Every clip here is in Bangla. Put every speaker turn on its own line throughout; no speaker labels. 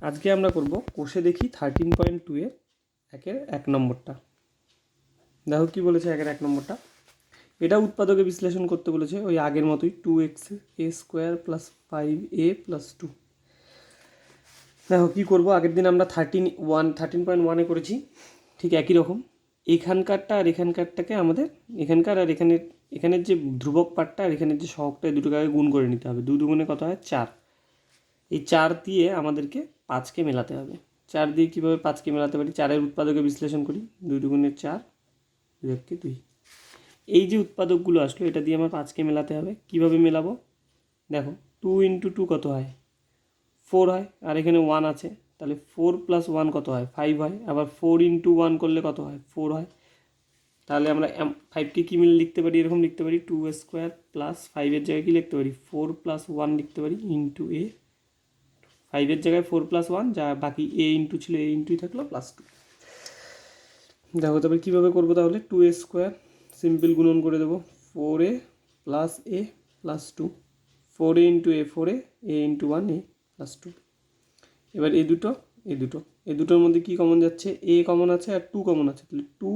আজকে আমরা করব কোষে দেখি 13.2 এর একের 1 নম্বরটা। দেখো কি বলেছে একের 1 নম্বরটা। এটা উৎপাদকে বিশ্লেষণ করতে বলেছে, ওই আগের মতোই 2xa² + 5a + 2। দেখো কী করবো, আগের দিন আমরা 13.1 করেছি, ঠিক একই রকম। এখানকারটা আর এখানকারটাকে আমাদের এখানকার আর এখানের যে ধ্রুবক পার্টটা আর এখানের যে সহগটা, এই দুটোকে আগে গুণ করে নিতে হবে। 2 দুগুণে কত হয়? 4। এই 4 দিয়ে আমাদেরকে 5কে মেলাতে হবে। 4 দিয়ে কীভাবে 5কে মেলাতে পারি? 4-এর উৎপাদকে বিশ্লেষণ করি। 2 দুগুণে 4, 2 2। এই যে উৎপাদকগুলো আসলো, এটা দিয়ে আমার 5কে মেলাতে হবে। কিভাবে মেলাবো? দেখো 2 × 2 কত হয়? 4 হয়। আর এখানে 1 আছে, তাহলে 4 + 1 কত হয়? 5 হয়। আবার 4 × 1 করলে কত হয়? 4 হয়। তাহলে আমরা 5কে কী মিলে লিখতে পারি? এরকম লিখতে পারি 2² + 5-এর জায়গায় কী লিখতে পারি? 4 + 1 লিখতে পারি ইন্টু a। 5-এর জায়গায় 4 + 1, যা বাকি a ইন্টু ছিল a ইন্টুই থাকলো +2। দেখো তবে কীভাবে করবো তাহলে? 2a² সিম্পল গুণন করে দেবো, 4a + a + 2। 4a × a 4a, a × 1 a + 2। এবার এই দুটোর মধ্যে কি কমন যাচ্ছে? a কমন আছে আর 2 কমন আছে, তাহলে 2,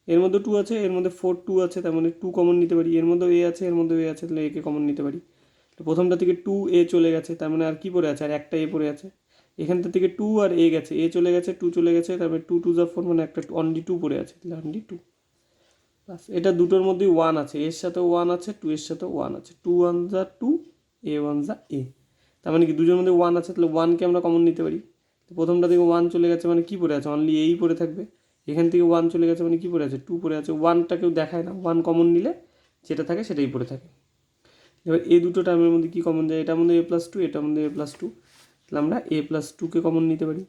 এর মধ্যে 2 আছে, এর মধ্যে 4 2 আছে, তার মানে 2 কমন নিতে পারি। এর মধ্যেও a আছে, এর মধ্যেও a আছে, তাহলে a কে কমন নিতে পারি। তো প্রথমটা থেকে 2a চলে গেছে, তার মানে আর কি পড়ে আছে? আর একটা a পড়ে আছে। এখানটা থেকে 2 আর a গেছে, a চলে গেছে, 2 চলে গেছে, তারপরে 2 2 4, মানে একটা অনলি 2 পড়ে আছে, তাহলে অনলি 2। বাস, এটা দুটোর মধ্যেই 1 আছে, এর সাথেও 1 আছে, 2 এর সাথেও 1 আছে। 2 1 যা 2, a 1 যা a। তার মানে কি দুটোর মধ্যে 1 আছে, তাহলে 1কে আমরা কমন নিতে পারি। তো প্রথমটা থেকে 1 চলে গেছে, মানে কি পড়ে আছে? অনলি এই পড়ে থাকবে। এখান থেকে 1 চলে গেছে, মানে কি পড়ে আছে? 2 পড়ে আছে। 1টা কেউ দেখায় না, 1 কমন নিলে যেটা থাকে সেটাই পড়ে থাকে। এবার এই দুটো টার্মের মধ্যে কি কমন যায়? এটার মধ্যে a + 2, এটার মধ্যে a + 2, তাহলে আমরা a + 2কে কমন নিতে পারি।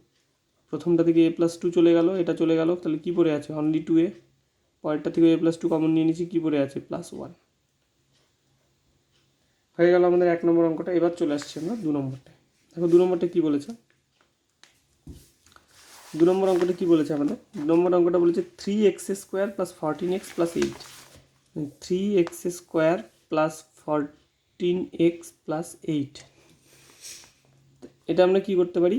প্রথমটা থেকে a + 2 চলে গেল, এটা চলে গেল, তাহলে কি পড়ে আছে? Only 2a। পরেরটা থেকে a + 2 কমন নিয়ে নিচ্ছি, কি পড়ে আছে? +1। হয়ে গেল আমাদের 1 নম্বর অঙ্কটা। এবার চলে আসছি আমরা 2 নম্বরটা। দেখো 2 নম্বরটা কী বলেছে? 2 নম্বর অঙ্কটা কী বলেছে আমাদের? 2 নম্বর অঙ্কটা বলেছে 3x² + 14x + 8। 3x² + 14x + 8। এটা আমরা কি করতে পারি?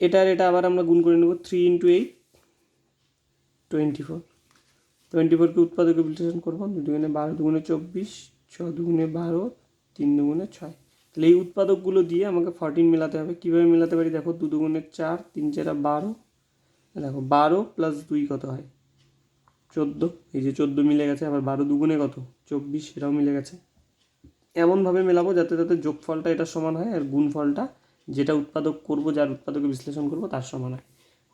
এটা আবার আমরা গুণ করে নেব। 3 × 8 24। 24কে উৎপাদকে বিশ্লেষণ করবো। 2 দুগুণে 12, 2 × 24, 6 দুগুণে 12, 3 দুগুণে 6। তাহলে এই উৎপাদকগুলো দিয়ে আমাকে 14 মেলাতে হবে। কীভাবে মেলাতে পারি? দেখো 2 দুগুণে 4, 3 × 4 12। দেখো 12 + 2 কত হয়? 14। এই যে 14 মিলে গেছে। আবার 12 দুগুণে কত? 24, এটাও মিলে গেছে। এমনভাবে মেলাবো যাতে যোগফলটা এটার সমান হয় আর গুণফলটা যেটা উৎপাদক করব, যার উৎপাদকে বিশ্লেষণ করব, তার সমান হয়।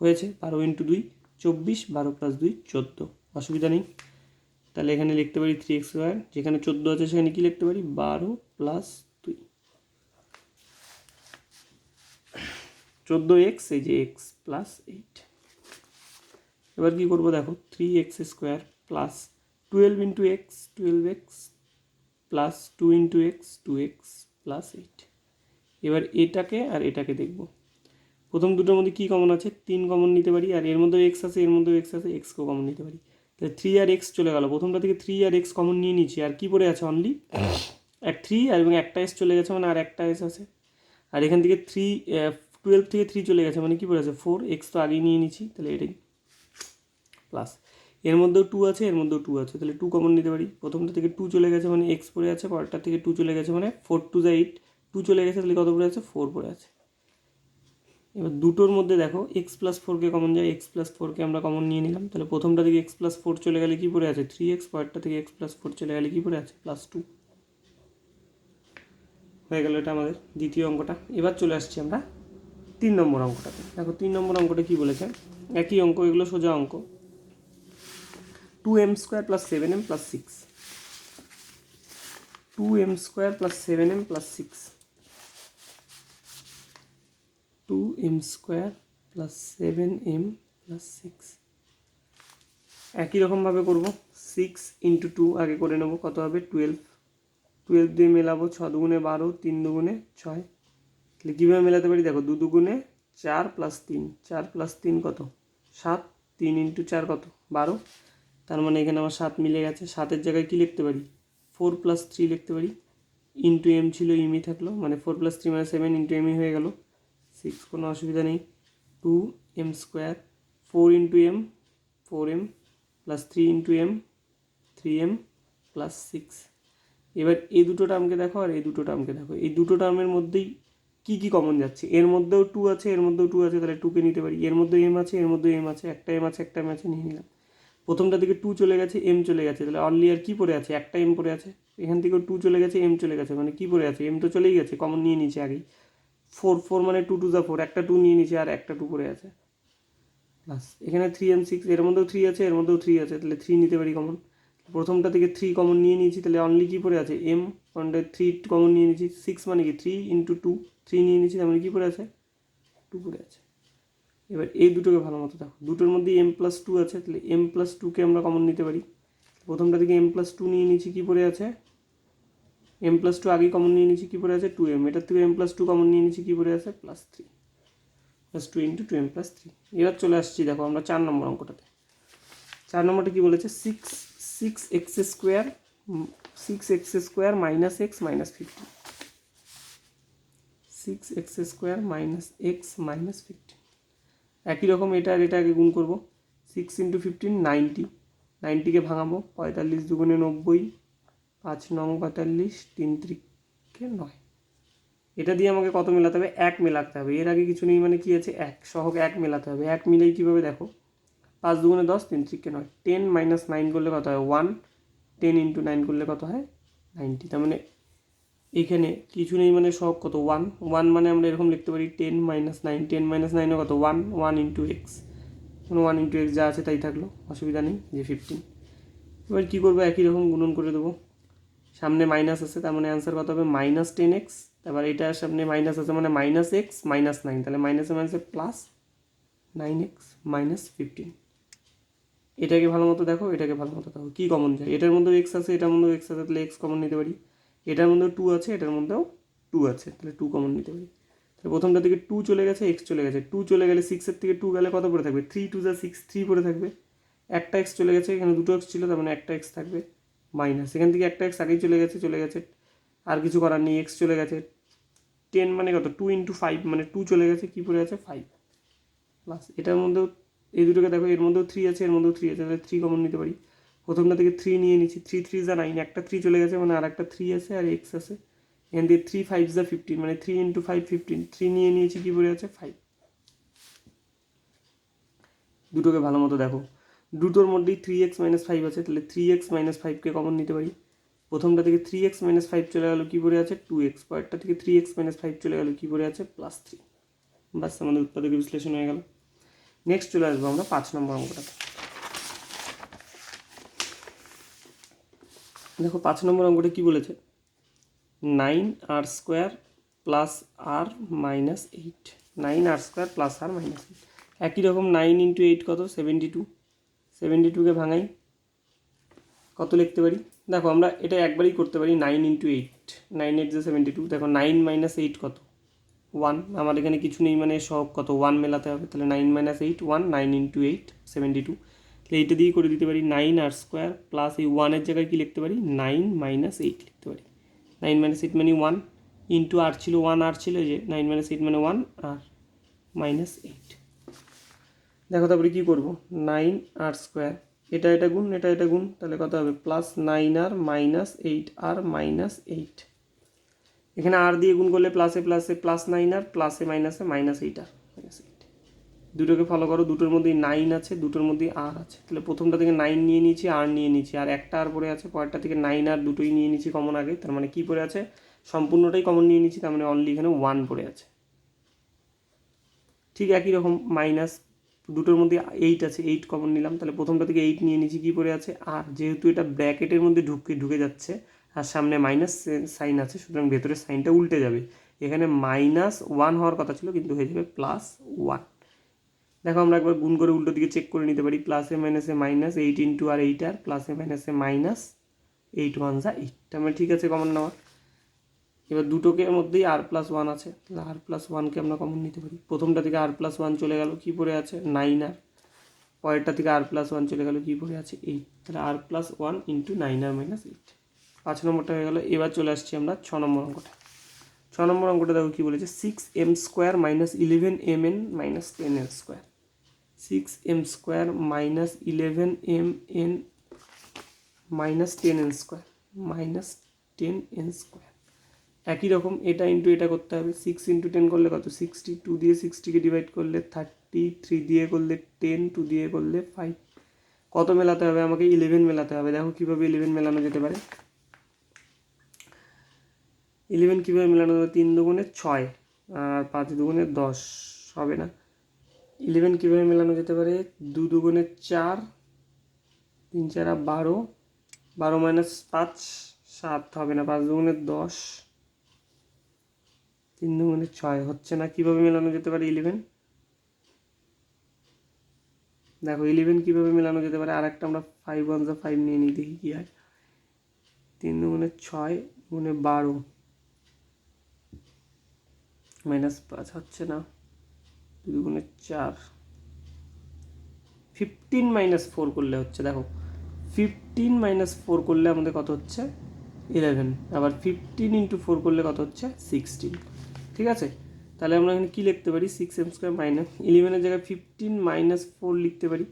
হয়েছে 12 × 2 24, 12 + 2 14। অসুবিধা নেই। তাহলে এখানে লিখতে পারি 3x², যেখানে 14 আছে সেখানে কি লিখতে পারি? 12 + 2। 14x, এই যে x + 8। এবার কি করব? দেখো 3x² + 12 × x, 12x + 2 × x, 2x + 8। এবার এটাকে আর এটাকে দেখব। প্রথম দুটোর মধ্যে কি কমন আছে? 3 কমন নিতে পারি। আর এর মধ্যেও x আছে, এর মধ্যেও x আছে, xকেও কমন নিতে পারি। তাহলে 3 আর x চলে গেল। প্রথমটা থেকে 3 আর x কমন নিয়ে নিচ্ছি। আর কি পড়ে আছে? অনলি 3, আর এবং একটা s চলে গেছে, মানে আর একটা s আছে। আর এখান থেকে 12 থেকে 3 চলে গেছে, মানে কি পড়ে আছে? 4। x তো আগেই নিয়ে নিচ্ছি, তাহলে এটাই প্লাস। এর মধ্যেও 2 আছে, এর মধ্যেও 2 আছে, তাহলে 2 কমন নিতে পারি। প্রথমটা থেকে 2 চলে গেছে, মানে x পড়ে আছে। পরেরটা থেকে 2 চলে গেছে, মানে 4 2 যা 8। 2 চলে গেছে, তাহলে কত পড়ে আছে? 4 পড়ে আছে। এবার দুটোর মধ্যে দেখো x + 4কে কমন যায়। x + 4কে আমরা কমন নিয়ে নিলাম। তাহলে প্রথমটা থেকে x + 4 চলে গেলে কি পড়ে আছে? 3x। পরেরটা থেকে x + 4 চলে গেলে কি পড়ে আছে? +2। হয়ে গেল এটা আমাদের দ্বিতীয় অঙ্কটা। এবার চলে আসছি আমরা 3 নম্বর অঙ্কটাতে। দেখো 3 নম্বর অঙ্কটা কি বলেছে? একই অঙ্ক, এগুলো সোজা অঙ্ক। 2m² + 7m + 6। 2m² + 7m + 6। 2m² + 7m + 6। একই রকমভাবে করব। 6 × 2 আগে করে নেব, কত হবে? 12। 12 দিয়ে মেলাবো, 6 দুগুণে 12, 3 দুগুণে 6। তাহলে কীভাবে মেলাতে পারি? দেখো 2 দুগুণে 4 + 3, 4 + 3 কত? 7। 3 × 4 কত? 12। তার মানে এখানে আমার 7 মিলে গেছে। 7-এর জায়গায় কী লিখতে পারি? 4 + 3 লিখতে পারি। ইন্টু এম ছিল, ইমই থাকলো, মানে 4 + 3 মানে 7 × m হয়ে গেল। সিক্স, কোনো অসুবিধা নেই। 2m square, 4 into M 4m plus 3 into M 3m plus 6। এবার এই দুটো টার্মকে দেখো আর এই দুটো টার্মকে দেখো, এই দুটো টার্মের মধ্যেই কী কী কমন যাচ্ছে, এর মধ্যেও 2 আছে, এর মধ্যেও 2 আছে, তাহলে 2কে নিতে পারি। এর মধ্যে এম আছে, এর মধ্যে এম আছে, একটা এম আছে, একটা এম আছে, নিয়ে নিলাম। প্রথমটা থেকে 2 চলে গেছে, এম চলে গেছে, তাহলে অনলি আর কী পড়ে আছে, একটা এম পড়ে আছে। এখান থেকেও 2 চলে গেছে, এম চলে গেছে, মানে কী পড়ে আছে, এম তো চলেই গেছে, কমন নিয়ে নিচে আগেই। 4 মানে 2 টু দ্য 4, একটা 2 নিয়ে নিচে আর একটা 2 পড়ে আছে। প্লাস এখানে 3m 6, এর মধ্যেও 3 আছে, এর মধ্যেও 3 আছে, তাহলে 3 নিতে পারি কমন। প্রথমটা থেকে 3 কমন নিয়ে নিয়েছি, তাহলে অনলি কী পড়ে আছে, এম, কারণটা 3 কমন নিয়ে নিয়েছি। 6 মানে কি 3 ইন্টু 2, 3 নিয়ে নিয়েছি, তার মানে কী পড়ে আছে, 2 পড়ে আছে। এবার এই দুটোকে ভালো মতো দেখো, দুটোর মধ্যে m প্লাস 2 আছে, তাহলে m প্লাস 2কে আমরা কমন নিতে পারি। প্রথমটা থেকে m প্লাস 2 নিয়ে নিয়েছি, কী পড়ে আছে, m প্লাস 2 আগেই কমন নিয়ে নিয়েছি, কী পড়ে আছে 2m, এটার থেকে m প্লাস 2 কমন নিয়ে নিয়েছি, কী পড়ে আছে plus 3, plus 2 into 2m plus 3। এবার চলে আসছি দেখো আমরা 4 নম্বর অঙ্কটাতে। 4 নম্বরটা কী বলেছে, 6x square minus x minus 15, 6x² minus x minus 15। একই রকম এটা আর এটা আগে গুণ করবো। 6 ইন্টু 15 90, 90কে ভাঙাবো, 45 দুগুণে 90, 5 নং 45, 3 3কে 9। এটা দিয়ে আমাকে কত মেলাতে হবে, 1 মেলাতে হবে। এর আগে কিছু নেই মানে কি আছে, 1 সহগ 1 মেলাতে হবে। 1 মিলেই কীভাবে দেখো, 5 দুগুণে 10, 3 3কে 9, 10 মাইনাস 9 করলে কত হয় 1, 10 ইন্টু 9 করলে কত হয় 90। তার মানে এখানে কিছু নেই মানে সহগ কত 1, 1 মানে আমরা এরকম লিখতে পারি 10 মাইনাস 9, 10 মাইনাস 9 কত 1, 1 ইন্টু এক্স, 1 ইন্টু এক্স যা আছে তাই থাকলো, অসুবিধা নেই, যে 15। এবার কী করবো, একই রকম গুণন করে দেবো। সামনে মাইনাস আছে, তার মানে অ্যান্সার কত হবে মাইনাস 10x। তারপর এটার সামনে মাইনাস আছে মানে মাইনাস এক্স মাইনাস 9, তাহলে মাইনাসে মাইনাসে প্লাস 9x মাইনাস 15। এটাকে ভালো মতো দেখো, এটাকে ভালো মতো দেখো, কী কমন যায়, এটার মধ্যেও এক্স আছে, এটার মধ্যেও এক্স আছে, তাহলে এক্স কমন নিতে পারি। এটার মধ্যেও 2 আছে, এটার মধ্যেও 2 আছে, তাহলে 2 কমন নিতে পারি। তাহলে প্রথমটা থেকে 2 চলে গেছে, এক্স চলে গেছে, 2 চলে গেলে 6-এর থেকে 2 গেলে কত পড়ে থাকবে, 3 2 যা 6, 3 পড়ে থাকবে। একটা এক্স চলে গেছে, এখানে দুটো এক্স ছিল, তার মানে একটা এক্স থাকবে মাইনাস, এখান থেকে একটা এক্স আগেই চলে গেছে, আর কিছু করার নেই, এক্স চলে গেছে। 10 মানে কত 2 ইন্টু 5 মানে 2 চলে গেছে, কী পড়ে আছে 5, প্লাস এটার মধ্যেও এই দুটোকে দেখো, এর মধ্যেও 3 আছে, এর মধ্যেও 3 আছে, তাহলে 3 কমন নিতে পারি। প্রথমটা থেকে 3 নিয়ে নিচ্ছি, 3 3 যা 9, একটা 3 চলে গেছে মানে আর একটা 3 আছে আর এক্স আছে। এখান থেকে 3 5 যা 15 মানে 3 ইন্টু 5 15, 3 নিয়ে নিয়েছি, কী পড়ে আছে 5। দুটোকে ভালো মতো দেখো, দুটোর মধ্যেই 3x মাইনাস 5 আছে, তাহলে 3x মাইনাস 5কে কমন নিতে পারি। প্রথমটা থেকে 3x মাইনাস 5 চলে গেল, কী পড়ে আছে 2x, পরেরটা থেকে 3x মাইনাস 5 চলে গেল, কী পড়ে আছে প্লাস 3। বাস আমাদের উৎপাদক বিশ্লেষণ হয়ে গেল। নেক্সট চলে আসবো আমরা 5 নম্বর অঙ্কটাতে। দেখো 5 নম্বর অঙ্কটা কী বলেছে, 9r² প্লাস আর মাইনাস 8, 9r² প্লাস আর মাইনাস 8। একই রকম 9 ইন্টু 8 কত 72, 72কে ভাঙাই, কত লিখতে পারি, দেখো আমরা এটা একবারই করতে পারি। 9 ইন্টু 8, 9 8 যে 72, দেখো 9 মাইনাস 8 কত 1, আমার এখানে কিছু নেই মানে সব কত 1 মেলাতে হবে, তাহলে 9 মাইনাস 8 1, 9 ইন্টু 8 72, তাহলে এইটা দিয়ে করে দিতে পারি 9r² প্লাস এই 1-এর জায়গায় কী লিখতে পারি 9 মাইনাস 8 লিখতে পারি। 9 মাইনাস 8 মানে 1 ইন্টু আর ছিল 1, আর ছিল যে 9 মাইনাস 8 মানে 1 আর মাইনাস 8। দেখো তারপরে কী করবো, 9r², এটা গুণ, এটা গুণ, তাহলে কত হবে plus 9r minus 8r minus 8। এখানে আর দিয়ে গুণ করলে প্লাসে প্লাসে প্লাস 9r, প্লাসে মাইনাসে মাইনাস 8r মাইনাস 8। দুটোকে ফলো করো, দুটোর মধ্যেই 9 আছে, দুটোর মধ্যেই আর আছে, তাহলে প্রথমটা থেকে 9 নিয়ে নিয়েছি, আর নিয়ে নিয়েছি, আর একটা আর পড়ে আছে, পরেরটা থেকে 9 আর দুটোই নিয়ে নিয়েছি কমন আগে, তার মানে কী পড়ে আছে সম্পূর্ণটাই কমন নিয়ে নিয়েছি, তার মানে অনলি এখানে 1 পড়ে আছে। ঠিক একই রকম মাইনাস, দুটোর মধ্যে 8 আছে, 8 কমন নিলাম, তাহলে প্রথমটা থেকে 8 নিয়ে নিয়েছি, কী পড়ে আছে আর, যেহেতু এটা ব্র্যাকেটের মধ্যে ঢুকে যাচ্ছে আর সামনে মাইনাস সাইন আছে, সুতরাং ভেতরের সাইনটা উল্টে যাবে, এখানে -1 হওয়ার কথা ছিল কিন্তু হয়ে যাবে +1। দেখো আমরা একবার গুণ করে উল্টো দিকে চেক করে নিতে পারি, প্লাসে মাইনাসে মাইনাস 8 ইন্টু আর 8 আর, প্লাসে মাইনাসে মাইনাস 8 1 যা 8, মানে ঠিক আছে কমন নেওয়া। এবার দুটোকে মধ্যেই r+1 আছে, তাহলে r+1কে আমরা কমন নিতে পারি। প্রথমটা থেকে r+1 চলে গেল, কী পড়ে আছে 9r, পরেরটা থেকে r+1 চলে গেল, কী পড়ে আছে 8, তাহলে r+1 ইন্টু 9r মাইনাস 8। 5 নম্বরটা হয়ে গেল। এবার চলে আসছি আমরা 6 নম্বর অঙ্কটা। নম্বর অঙ্কটা দেখো কী বলেছে, 6m² minus 11mn minus 10n²। 6m² minus 11mn minus 10n² minus 10n²। একই রকম এটা ইন্টু এটা করতে হবে। 6 × 10 করলে কত, 60, 2 দিয়ে 60কে ডিভাইড করলে 30, 3 দিয়ে করলে 10, 2 দিয়ে করলে 5। কত মেলাতে হবে আমাকে, 11 মেলাতে হবে। দেখো কীভাবে 11 মেলানো যেতে পারে। 11 কীভাবে মেলানো যাবে, 3 দুগুণে 6 আর 5 দুগুণে 10 হবে না। 11 কীভাবে মেলানো যেতে পারে, 2 দুগুণে 4, 3 4 12, 12 মাইনাস 5 7 হবে না, 5 দুগুণে 10, 3 দুগুণে 6 হচ্ছে না। কীভাবে মেলানো যেতে পারে 11, দেখো 11 কীভাবে মেলানো যেতে পারে। আর একটা আমরা 5 1 5 নিয়ে নিই, দেখি কী হয়। 3 দুগুণে 6 গুণে 12 মাইনাস 5 হচ্ছে না, 2 দুগুণে 4, 15 মাইনাস 4 করলে হচ্ছে। দেখো 15 মাইনাস 4 করলে আমাদের কত হচ্ছে, 11। আবার 15 × 4 করলে কত হচ্ছে, 16। ঠিক আছে, তাহলে আমরা এখানে কী লিখতে পারি, 6m² মাইনাস 11-এর জায়গায় 15 মাইনাস 4 লিখতে পারি,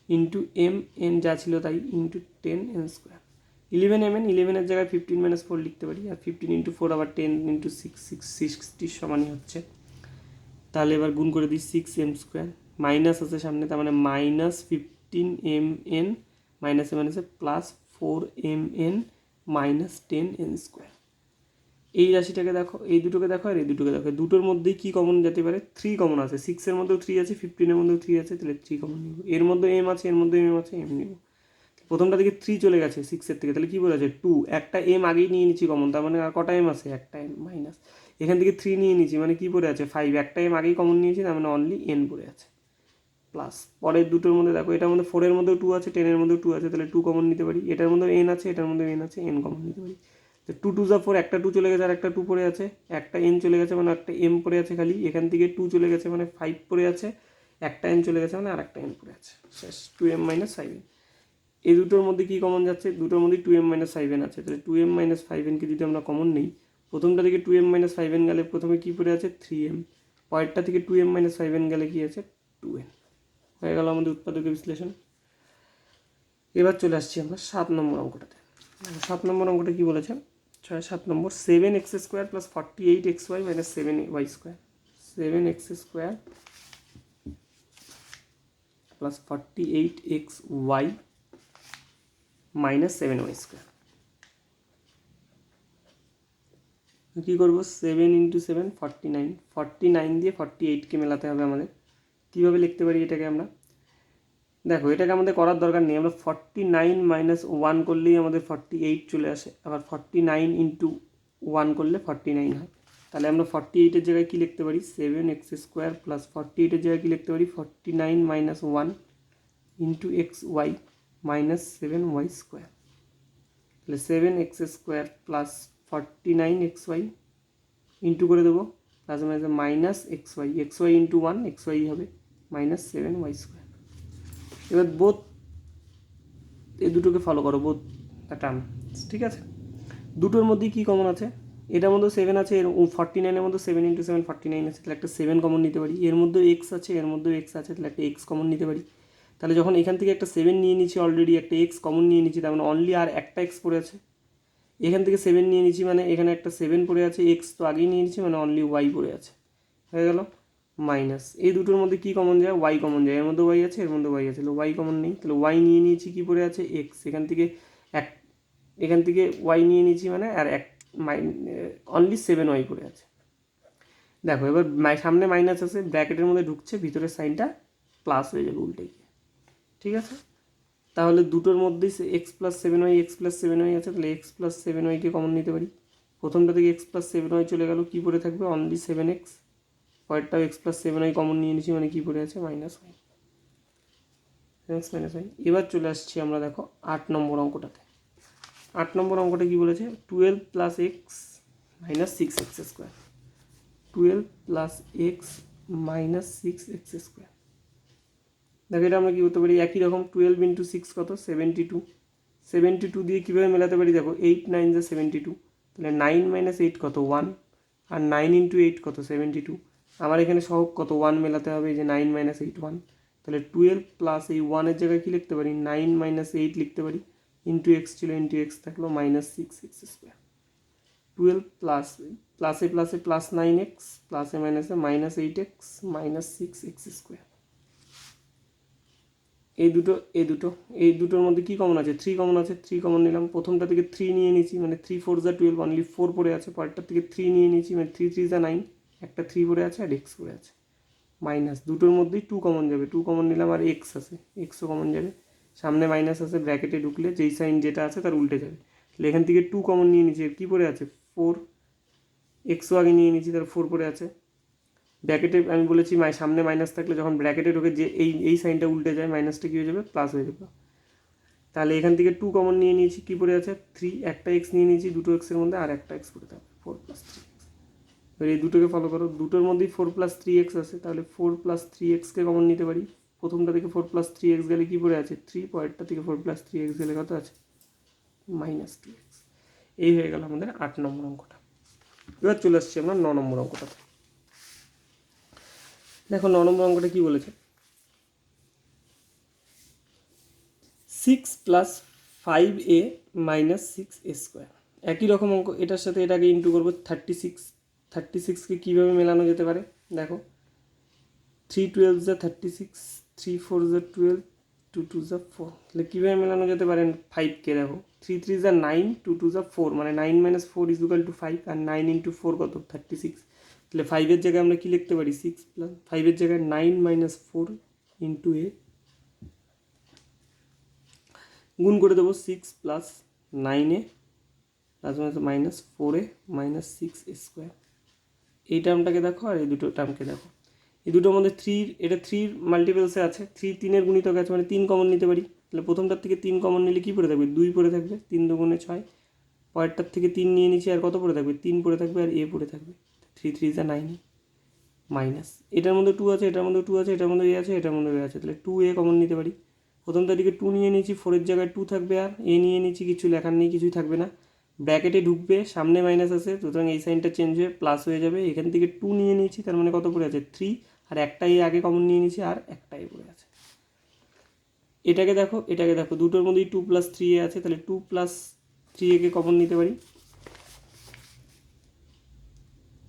ইন্টু mn যা ছিল তাই, ইন্টু 10n²। 11mn, 11-এর জায়গায় 15 মাইনাস 4 লিখতে পারি, আর 15 × 4 আবার 10 × 6 60 সমানই হচ্ছে। তাহলে এবার গুণ করে দিই, 6m² মাইনাস আছে সামনে, তার মানে মাইনাস 15mn মাইনাসে মাইনাসে প্লাস 4mn মাইনাস 10n²। এই রাশিটাকে দেখো, এই দুটোকে দেখো আর এই দুটোকে দেখো, দুটোর মধ্যেই কী কমন যেতে পারে, 3 কমন আছে। 6-এর মধ্যেও 3 আছে, 15-এর মধ্যেও 3 আছে, তাহলে 3 কমন নিব। এর মধ্যে m আছে, এর মধ্যে m আছে, m নিব। প্রথমটা থেকে 3 চলে গেছে 6-এর থেকে, তাহলে কী বলেছে 2, একটা m আগেই নিয়ে নিচ্ছি কমন, তার মানে আর কটা m আছে, একটা m মাইনাস এখান থেকে 3 নিয়ে নিচ্ছি, মানে কী পড়ে আছে 5, একটা m আগেই কমন নিয়েছি, তার মানে অনলি n পড়ে আছে, প্লাস পরের দুটোর মধ্যে দেখো, এটার মধ্যে 4-এর মধ্যেও 2 আছে, 10-এর মধ্যেও 2 আছে, তাহলে 2 কমন নিতে পারি। এটার মধ্যে n আছে, এটার মধ্যে n আছে, n কমন নিতে পারি। তো 2 2 যা 4, একটা 2 চলে গেছে আর একটা 2 পড়ে আছে, একটা n চলে গেছে মানে একটা m পড়ে আছে খালি, এখান থেকে 2 চলে গেছে মানে 5 পড়ে আছে, একটা n চলে গেছে মানে আর একটা n পড়ে আছে, শেষ 2m - 5n। এই দুটোর মধ্যে কি কমন যাচ্ছে, দুটোর মধ্যে 2m - 5n আছে, তাহলে 2m - 5nকে যদি আমরা কমন নিই, প্রথমটা থেকে 2m - 5n গেলে প্রথমে কী পড়ে আছে 3m, পরেরটা থেকে 2m - 5n গেলে কী আছে 2n। হয়ে গেল আমাদের উৎপাদকের বিশ্লেষণ। এবার চলে আসছি আমরা 7 নম্বর অঙ্কটাতে। 7 নম্বর অঙ্কটা কী বলেছে, 7 নম্বর, 7x² + 48xy - 7y²। 7x² + 48xy - 7y²। কী করবো, 7 × 7 49, 49 দিয়ে 48কে মেলাতে হবে আমাদের। কীভাবে লিখতে পারি এটাকে আমরা, দেখো এটাকে আমাদের করার দরকার নেই, আমরা 49 - 1 করলেই আমাদের 48 চলে আসে, আবার 49 × 1 করলে 49 হয়। তাহলে আমরা 48-এর জায়গায় কী লিখতে পারি, 7x² + 48-এর জায়গায় কী লিখতে পারি, 49 - 1 × xy - 7y²। তাহলে 7x² + 49xy ইন্টু করে দেবো, plus minus xy, xy × 1 xy হবে -7y²। এবার বোথ এই দুটোকে ফলো করো, বোথ টার্ম, ঠিক আছে। দুটোর মধ্যেই কী কমন আছে, এটার মধ্যে 7 আছে, এর 49-এর মধ্যে 7 × 7 49 আছে, তাহলে একটা 7 কমন নিতে পারি। এর মধ্যেও x আছে, এর মধ্যেও x আছে, তাহলে একটা x কমন নিতে পারি। তাহলে যখন এখান থেকে একটা 7 নিয়ে নিচ্ছি, অলরেডি একটা x কমন নিয়ে নিচ্ছি, তার মানে অনলি আর একটা x পড়ে আছে। এখান থেকে 7 নিয়ে নিচ্ছি মানে এখানে একটা 7 পড়ে আছে, x তো আগেই নিয়ে নিচ্ছি মানে অনলি y পড়ে আছে, হয়ে গেল মাইনাস। এই দুটোর মধ্যে কী কমন যায়, y কমন যায়, এর মধ্যে y আছে, এর মধ্যে y আছে, তাহলে y কমন নেই, তাহলে y নিয়ে নিয়েছি, কী পড়ে আছে x, এখান থেকে y নিয়ে নিয়েছি মানে আর এক অনলি 7y পড়ে আছে। দেখো এবার সামনে মাইনাস আছে, ব্র্যাকেটের মধ্যে ঢুকছে, ভিতরের সাইনটা প্লাস হয়ে যাবে উল্টে গিয়ে, ঠিক আছে। তাহলে দুটোর মধ্যেই x + 7y x + 7y আছে, তাহলে x + 7yকে কমন নিতে পারি। প্রথমটা থেকে x + 7y চলে গেল, কী পড়ে থাকবে only 7x, পরেরটাও x + 7y common নিয়ে নিচ্ছি মানে কী পড়ে আছে -y, x - y। এবার চলে আসছি আমরা দেখো 8 নম্বর অঙ্কটাতে। 8 নম্বর অঙ্কটা কী বলেছে, 12 + x - 6x²। 12 + x - 6x²। দেখো এটা আমরা কী করতে পারি, একই রকম 12 × 6 কত 72, 72 দিয়ে কীভাবে মেলাতে পারি, দেখো 8 9 = 72, তাহলে 9 - 8 কত 1, আর 9 × 8 কত 72। আমার এখানে সহগ কত 1 মেলাতে হবে, এই যে 9 - 8 1, তাহলে 12 প্লাস এই 1-এর জায়গায় কী লিখতে পারি 9 - 8 লিখতে পারি, ইন্টু এক্স ছিল ইন্টু এক্স থাকলো -6x²। 12 প্লাস প্লাসে প্লাসে প্লাস 9x প্লাসে মাইনাসে -8x -6x²। এই দুটোর মধ্যে কি কমন আছে 3 কমন আছে, 3 কমন নিলাম। প্রথমটা থেকে 3 নিয়ে নিয়েছি মানে 3 4 = 12, অনলি 4 পড়ে আছে। পরেরটার থেকে 3 নিয়ে নিয়েছি মানে 3 3 = 9, একটা 3 পড়ে আছে আর এক্স পড়ে আছে। মাইনাস দুটোর মধ্যেই 2 কমন যাবে, 2 কমন নিলাম আর এক্স আছে, এক্সও কমন যাবে। সামনে মাইনাস আছে, ব্র্যাকেটে ঢুকলে যেই সাইন যেটা আছে তার উল্টে যাবে। তাহলে এখান থেকে 2 কমন নিয়ে নিয়েছি, কী পড়ে আছে 4, এক্সও আগে নিয়ে নিয়েছি তার 4 পড়ে আছে। ব্র্যাকেটে আমি বলেছি সামনে মাইনাস থাকলে যখন ব্র্যাকেটে ঢোকে যে এই সাইনটা উল্টে যায়, মাইনাসটা কী হয়ে যাবে প্লাস হয়ে যাবে। তাহলে এখান থেকে 2 কমন নিয়ে নিয়েছি, কী পড়ে আছে 3, একটা এক্স নিয়ে নিয়েছি, দুটো এক্সের মধ্যে আর একটা এক্স পড়ে থাকবে 4 + 3x। এবার এই দুটোকে ফলো করো, দুটোর মধ্যেই 4 + 3x আছে, তাহলে 4 + 3xকে কমন নিতে পারি। প্রথমটা থেকে 4 + 3x গেলে কী পড়ে আছে 3, পরেরটা থেকে 4 + 3x গেলে কত আছে -2x। এই হয়ে গেল আমাদের 8 নম্বর অঙ্কটা। এবার চলে আসছি আমরা 9 নম্বর অঙ্কটাতে। দেখো 9 নম্বর অঙ্কটা কী বলেছে, 6 + 5a - 6a²। একই রকম অঙ্ক, এটার সাথে এটাকে ইন্টু করবো 36। 36কে কীভাবে মেলানো যেতে পারে দেখো, 3 12 = 36, 3 4 = 12, 2 2 = 4। তাহলে কীভাবে মেলানো যেতে পারে 5কে দেখো, 3 3 = 9, 2 2 = 4, মানে 9 - 4 = 5, আর 9 × 4 কত 36। তাহলে 5-এর জায়গায় আমরা কী লিখতে পারি 6 প্লাস 5-এর জায়গায় 9 - 4 × a, গুণ করে দেবো 6 + 9a প্লাস -4a -6a²। এই টার্মটাকে দেখো আর এই দুটো টার্মকে দেখো, এই দুটোর মধ্যে 3, এটা 3 মাল্টিপলসে আছে, 3 3-এর গুণিতক আছে মানে 3 কমন নিতে পারি। তাহলে প্রথমটার থেকে 3 কমন নিলে কী পড়ে থাকবে 2 পড়ে থাকবে, 3 × 2 = 6। পরেরটার থেকে 3 নিয়ে নিচ্ছি আর কত পড়ে থাকবে 3 পড়ে থাকবে আর এ পড়ে থাকবে, 3 3 = 9 মাইনাস এটার মধ্যে 2 আছে, এটার মধ্যে 2 আছে, এটার মধ্যে এ আছে, এটার মধ্যে এ আছে, তাহলে 2a কমন নিতে পারি। প্রথমটার দিকে 2 নিয়ে নিয়েছি, 4-এর জায়গায় 2 থাকবে আর এ নিয়ে নিয়েছি, কিছু লেখার নেই, কিছুই থাকবে না। ব্র্যাকেটে ঢুকবে, সামনে মাইনাস আছে, সুতরাং এই সাইনটা চেঞ্জ হয়ে প্লাস হয়ে যাবে। এখান থেকে 2 নিয়ে নিয়েছি, তার মানে কত পড়ে আছে 3, আর একটাই আগে কমন নিয়ে নিয়েছি আর একটাই পড়ে আছে। এটাকে দেখো, এটাকে দেখো, দুটোর মধ্যেই 2 + 3a আছে, তাহলে 2 + 3a কে কমন নিতে পারি।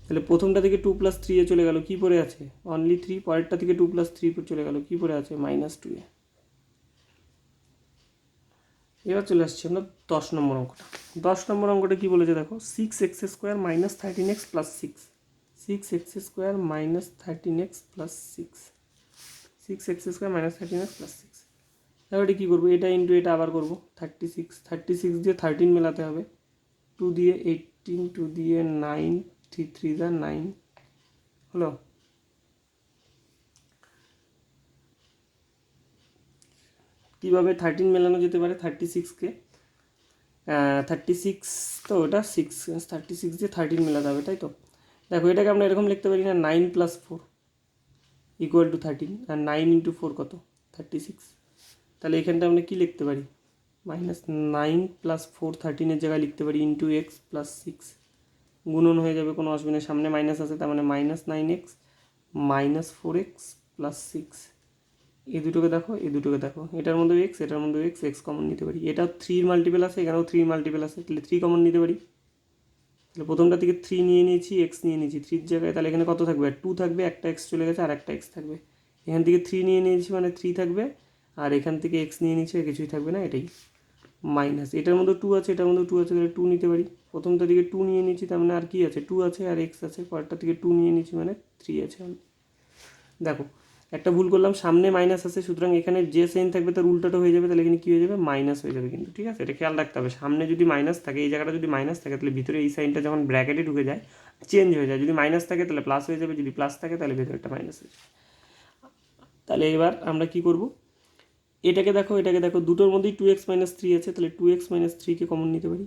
তাহলে প্রথমটা থেকে 2 + 3a চলে গেল, কী পড়ে আছে অনলি 3, পরেরটা থেকে 2 + 3 চলে গেল, কী পড়ে আছে -2a। এবার চলে আসছি আমরা 10 নম্বর অঙ্কটা। 10 নম্বর অঙ্কটা কী বলেছে দেখো, 6x² - 13x + 6, 6x² - 13x + 6, 6x² - 13x + 6। এবার এটা কী করবো, এটা ইন্টু এটা আবার করবো, 36 দিয়ে 13 মেলাতে হবে, 2 দিয়ে 18, 2 দিয়ে 9, 3 3 = 9 হলো। কীভাবে 13 মেলানো যেতে পারে 36কে, 36 তো ওটা 6, 36 দিয়ে 13 মেলাতে হবে, তাই তো। দেখো এটাকে আমরা এরকম লিখতে পারি না 9 + 4 = 13, আর 9 × 4 কত 36। তাহলে এখানটা আমরা কী লিখতে পারি -9 + 4 13-এর জায়গায় লিখতে পারি ইন্টু এক্স প্লাস 6, গুণন হয়ে যাবে, কোনো অসুবিধা নেই, সামনে মাইনাস আছে, তার মানে -9x -4x + 6। এই দুটোকে দেখো, এই দুটোকে দেখো, এটার মধ্যে এক্স, এটার মধ্যে এক্স, এক্স কমন নিতে পারি। এটা 3 মাল্টিপল আছে, এখানেও 3 মাল্টিপল আছে, তাহলে 3 কমন নিতে পারি। তাহলে প্রথমটা থেকে 3 নিয়ে নিয়েছি, এক্স নিয়ে নিয়েছি, 3-এর জায়গায় তাহলে এখানে কত থাকবে 2 থাকবে, একটা এক্স চলে গেছে আর একটা এক্স থাকবে। এখান থেকে 3 নিয়ে নিয়েছি মানে 3 থাকবে, আর এখান থেকে এক্স নিয়ে নিয়েছি, কিছুই থাকবে না, এটাই মাইনাস। এটার মধ্যে 2 আছে, এটার মধ্যে 2 আছে, তাহলে 2 নিতে পারি। প্রথমটা থেকে 2 নিয়ে নিয়েছি, তার মানে আর কি আছে 2 আছে আর এক্স আছে, পরেরটা থেকে 2 নিয়ে নিয়েছি মানে 3 আছে। দেখো একটা ভুল করলাম, সামনে মাইনাস আছে, সুতরাং এখানে যে সাইন থাকবে তার উল্টাটা হয়ে যাবে, তাহলে এখানে কী হয়ে যাবে মাইনাস হয়ে যাবে কিন্তু, ঠিক আছে, এটা খেয়াল রাখতে হবে। সামনে যদি মাইনাস থাকে, এই জায়গাটা যদি মাইনাস থাকে, তাহলে ভিতরে এই সাইনটা যখন ব্র্যাকেটে ঢুকে যায় চেঞ্জ হয়ে যায়, যদি মাইনাস থাকে তাহলে প্লাস হয়ে যাবে, যদি প্লাস থাকে তাহলে ভিতরে একটা মাইনাস হয়ে যাবে। তাহলে এবার আমরা কি করব, এটাকে দেখো, এটাকে দেখো, দুটোর মধ্যেই 2x - 3 আছে, তাহলে 2x - 3কে কমন নিতে পারি।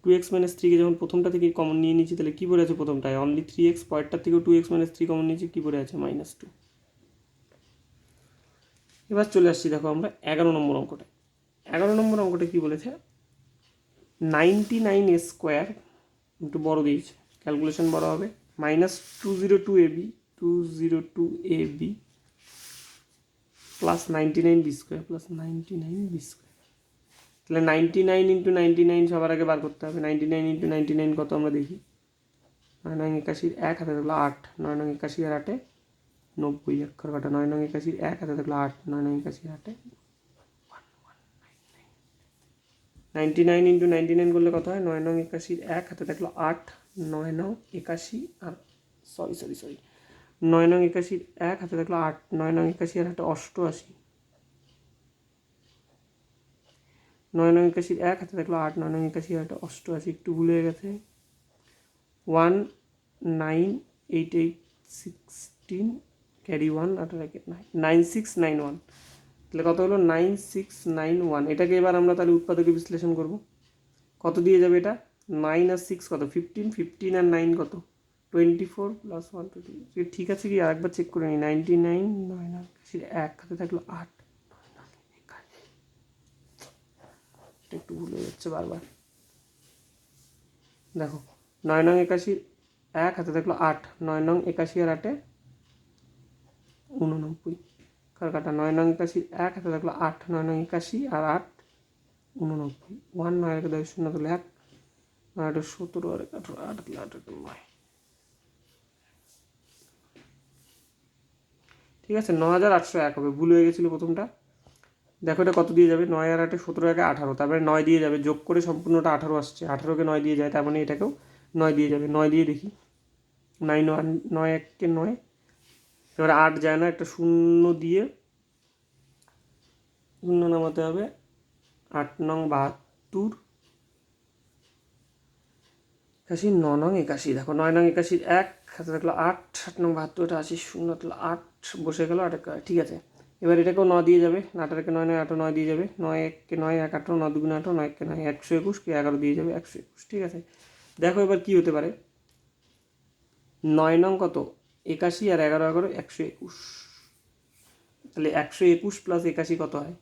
2x - 3কে যখন প্রথমটা থেকে কমন নিয়ে নিয়েছি, তাহলে কী পড়ে আছে প্রথমটায় অনলি 3x, পরেরটার থেকেও 2x - 3 কমন নিয়েছি, কী পড়ে আছে -2। এবার চলে আসছি দেখো আমরা 11 নম্বর অঙ্কটা। 11 নম্বর অঙ্কটা কী বলেছে, 99a² একটু বড় দিয়েছে, ক্যালকুলেশন বড় হবে, minus 202 AB 202 AB plus 99 B square plus 99 B square. তাহলে 99 ইন্টু 99 সবার আগে বার করতে হবে। 99 ইন্টু 99 কত আমরা দেখি। 9 9 81 1 হাতে থাকলো 8, 9 9 81 আর 8 90 অক্ষর কাটা। 9 9 81 1 হাতে থাকলো 8, 9 9 81 8 99 ইন্টু 99 করলে কত হয়? 9 9 81 1 হাতে থাকলো 8, 9 9 81 আর সরি 9 9 81 1 হাতে থাকলো 8, 9 9 81 আর 8 88, 9 9 81 1 হাতে থাকলো 8, 9 9 81 আর 8 88, একটু ভুলে গেছে। 1 9 8 8 16 ক্যারি 1 আর 9691, তাহলে কত হলো? 9691। এটাকে এবার আমরা তাহলে উৎপাদকে বিশ্লেষণ করব। কত দিয়ে যাবে এটা? 9 আর 6 কত? 15, 15 আর 9 কত? 24 প্লাস 1 2 3। ঠিক আছে কি? আরেকবার চেক করে নিই। 99 9 আর 1 হাতে থাকলো 8, এটা একটু ভুলে যাচ্ছে বারবার। দেখো 9 9 81 1 হাতে থাকলো 8, 9 9 81 আর 8 89 কার কাটা। 9 9 81 1 হাতে থাকলো 8, 9 9 81 আর 8 89, 1 9 আর 10 শূন্য তাহলে 1, 9 8 17 আর 18 8 8 9। ঠিক আছে, 9801 হবে। ভুল হয়ে গেছিলো প্রথমটা। দেখো এটা কত দিয়ে যাবে? 9 আর 8 17 আর 18, তারপরে 9 দিয়ে যাবে, যোগ করে সম্পূর্ণটা 18 আসছে। 18কে 9 দিয়ে যায়, তার মানে এটাকেও 9 দিয়ে যাবে। 9 দিয়ে দেখি, 9 9 1কে 9, এবারে 8 যায় না, একটা শূন্য দিয়ে শূন্য নামাতে হবে। 8 9 72 81 9 9 81। দেখো 9 9 81 1 হাতে থাকলো 8, 8 9 72 এটা 80 শূন্য তাহলে 8 বসে গেল 8। ঠিক আছে, এবার এটাকেও 9 দিয়ে যাবে। 8 9 9 8 9 দিয়ে যাবে। 9 1কে 9 1 18 9 2 18 9 1কে 9 121 কে 11 দিয়ে যাবে 121। ঠিক আছে, দেখো এবার কি হতে পারে। 9 9 কত? 81 আর 11 11 121, তাহলে 121 প্লাস 81 কত হয়?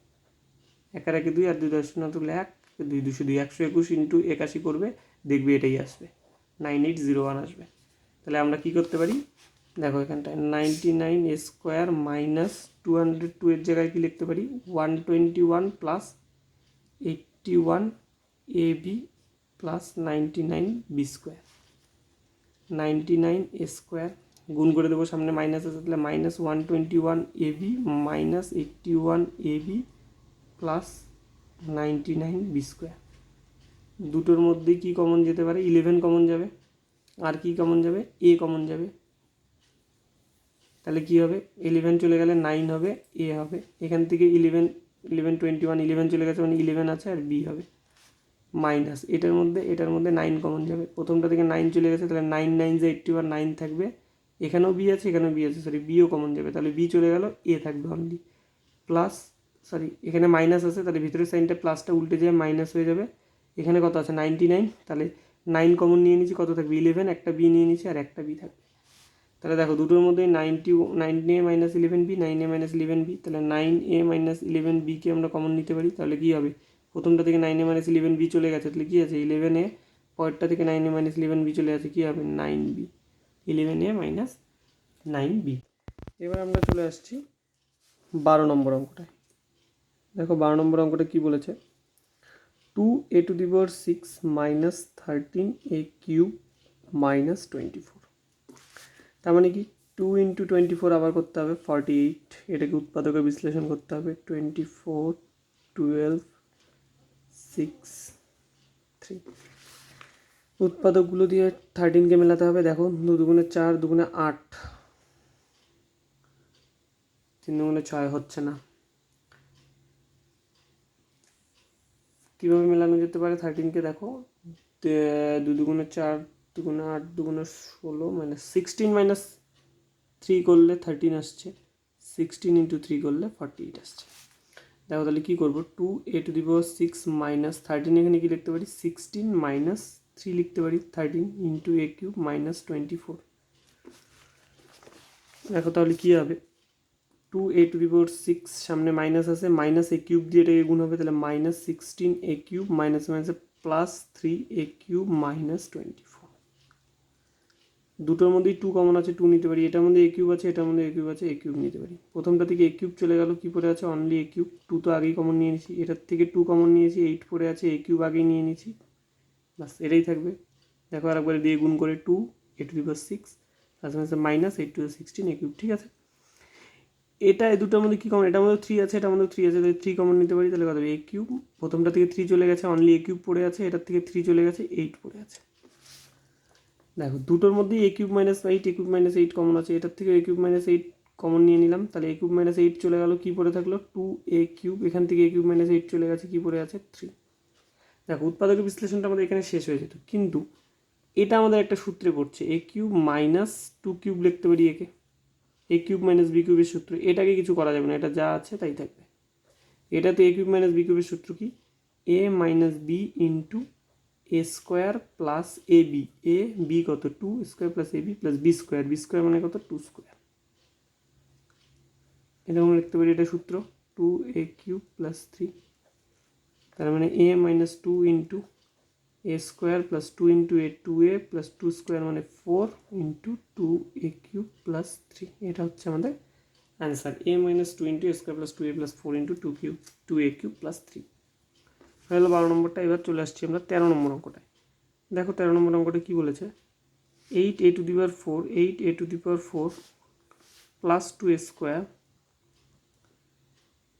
1 আর 1 2 আর 2 10 শূন্য তুলে 1 2 2 2 121 ইন্টু 81 করবে, দেখবি এটাই আসবে, 9801 আসবে। তাহলে আমরা কি করতে পারি? দেখো এখানটায় 99 স্কোয়ার মাইনাস 202 এর জায়গায় কি লিখতে পারি? 121 plus 81 AB plus 99 B square. 99 square গুণ করে দেবো, সামনে মাইনাস আছে, তাহলে minus 121 AB minus 81 AB plus 99 B square. দুটোর মধ্যেই কি কমন যেতে পারে? 11 কমন যাবে। আর কি কমন যাবে? এ কমন যাবে। তাহলে কি হবে? 11 চলে গেলে 9 হবে, এ হবে। এখান থেকে 11 11 21 11 চলে গেছে, মানে 11 আছে আর বি হবে। মাইনাস এটার মধ্যে 9 কমন যাবে। প্রথমটা থেকে 9 চলে গেছে, তাহলে 9 9 যে 81 9 থাকবে। এখানেও বি আছে, এখানেও বি আছে, সরি বিও কমন যাবে, তাহলে বি চলে গেল, এ থাকবে অনলি। প্লাস সরি এখানে মাইনাস আছে, তাহলে ভিতরের সাইনটা প্লাসটা উল্টে যায় মাইনাস হয়ে যাবে। এখানে কত আছে? 99, তাহলে 9 কমন নিয়ে নিচ্ছি, কত থাকবে? 11, একটা বি নিয়ে নিচ্ছি আর একটা বি থাকবে। তাহলে দেখো দুটোর মধ্যে 9a minus 11b, 9a minus 11b, তাহলে 9a মাইনাস 11bকে আমরা কমন নিতে পারি। তাহলে কী হবে? প্রথমটা থেকে 9a মাইনাস 11b চলে গেছে, তাহলে কী আছে? 11a, পরেরটা থেকে 9a মাইনাস 11b চলে আছে, কী হবে? 9b, 11a minus 9b। এবার আমরা চলে আসছি 12 নম্বর অঙ্কটায়। দেখো 12 নম্বর অঙ্কটা কী বলেছে? 2a to the power 6 minus 13a cube minus 24। তার মানে কি? 2 ইন্টু 24 আবার করতে হবে 48, এটাকে উৎপাদকে বিশ্লেষণ করতে হবে। 24 12 6 3, উৎপাদকগুলো দিয়ে 13কে মেলাতে হবে। দেখো 2 দুগুণে 4, দুগুণে 8, 3 দুগুণে 6 হচ্ছে না। কীভাবে মেলানো যেতে পারে 13কে? দেখো 2 দুগুণে 4, দুগুণে 8, দুগুণে 16 মাইনাস 16 মাইনাস 3 করলে 13 আসছে, 16 ইন্টু 3 করলে 48 আসছে। দেখো তাহলে কী করবো? 2a to the power 6 minus 13, এখানে কি লিখতে পারি? 16 মাইনাস 3 লিখতে পারি, 13 ইন্টু a কিউব মাইনাস 24। দেখো তাহলে কী হবে? 2a টু দি পাওয়ার 6 সামনে মাইনাস আছে, মাইনাস a কিউব দিয়ে এটাকে গুণ হবে, তাহলে মাইনাস 16a কিউব মাইনাস মাইনাসে প্লাস 3a কিউব মাইনাস 24। দুটোর মধ্যেই টু কমন আছে, টু নিতে পারি। এটার মধ্যে এ কিউব আছে, এটার মধ্যে এ কিউব আছে, এ কিউব নিতে পারি। প্রথমটা থেকে এ কিউব চলে গেল, কী পড়ে আছে? Only a cube. টু তো আগেই কমন নিয়ে নিয়েছি, এটার থেকে টু কমন নিয়েছি, 8 পড়ে আছে, এ কিউব আগেই নিয়ে নিয়েছি, বাস এটাই থাকবে। দেখো আরেকবার দিয়ে গুণ করে, 2 a to the power 6 তার minus 8 to the 16 A cube. ঠিক আছে, এটা এই দুটোর মধ্যে কী কমন? এটার মধ্যে 3 আছে, এটার মধ্যে 3 আছে, তাহলে 3 কমন নিতে পারি। তাহলে কত হবে? এ কিউব। প্রথমটা থেকে 3 চলে গেছে, অনলি এ কিউব পড়ে আছে, এটার থেকে 3 চলে গেছে, 8 পড়ে আছে। দেখো দুটোর মধ্যেই এ কিউব মাইনাস 8, এ কিউব মাইনাস 8 কমন আছে, এটার থেকে এ কিউব মাইনাস 8 কমন নিয়ে নিলাম, তাহলে এ কিউব মাইনাস 8 চলে গেল, কী পড়ে থাকলো? 2 a কিউব। এখান থেকে এ কিউব মাইনাস 8 চলে গেছে, কী পড়ে আছে? 3। দেখো উৎপাদকের বিশ্লেষণটা আমাদের এখানে শেষ হয়ে যেত, কিন্তু এটা আমাদের একটা সূত্রে পড়ছে, এ কিউব মাইনাস 2 কিউব লিখতে পারি একে, এ কিউব মাইনাস বি কিউবের সূত্র। এটাকে কিছু করা যাবে না, এটা যা আছে তাই থাকবে। এটাতে এ কিউব মাইনাস বি কিউবের সূত্র কি? A minus B into A square plus A B. A B কত? 2 square plus A B plus B square. B square মানে কত? 2 স্কোয়ার। এরকম লিখতে পারি, এটা সূত্র 2a কিউব প্লাস 3। তার মানে এ minus 2 into A square plus 2 into A 2a plus 2 square মানে 4 ইন্টু 2a কিউব প্লাস 3। এটা হচ্ছে আমাদের answer, A minus 2 into A square plus 2a plus 4 into 2a cube plus 3। হয়ে গেল 12 নম্বরটা। এবার চলে আসছি আমরা 13 নম্বর অঙ্কটায়। দেখো 13 নম্বর অঙ্কটা কী বলেছে? 8a to the power 4, 8a to the power 4 plus 2a square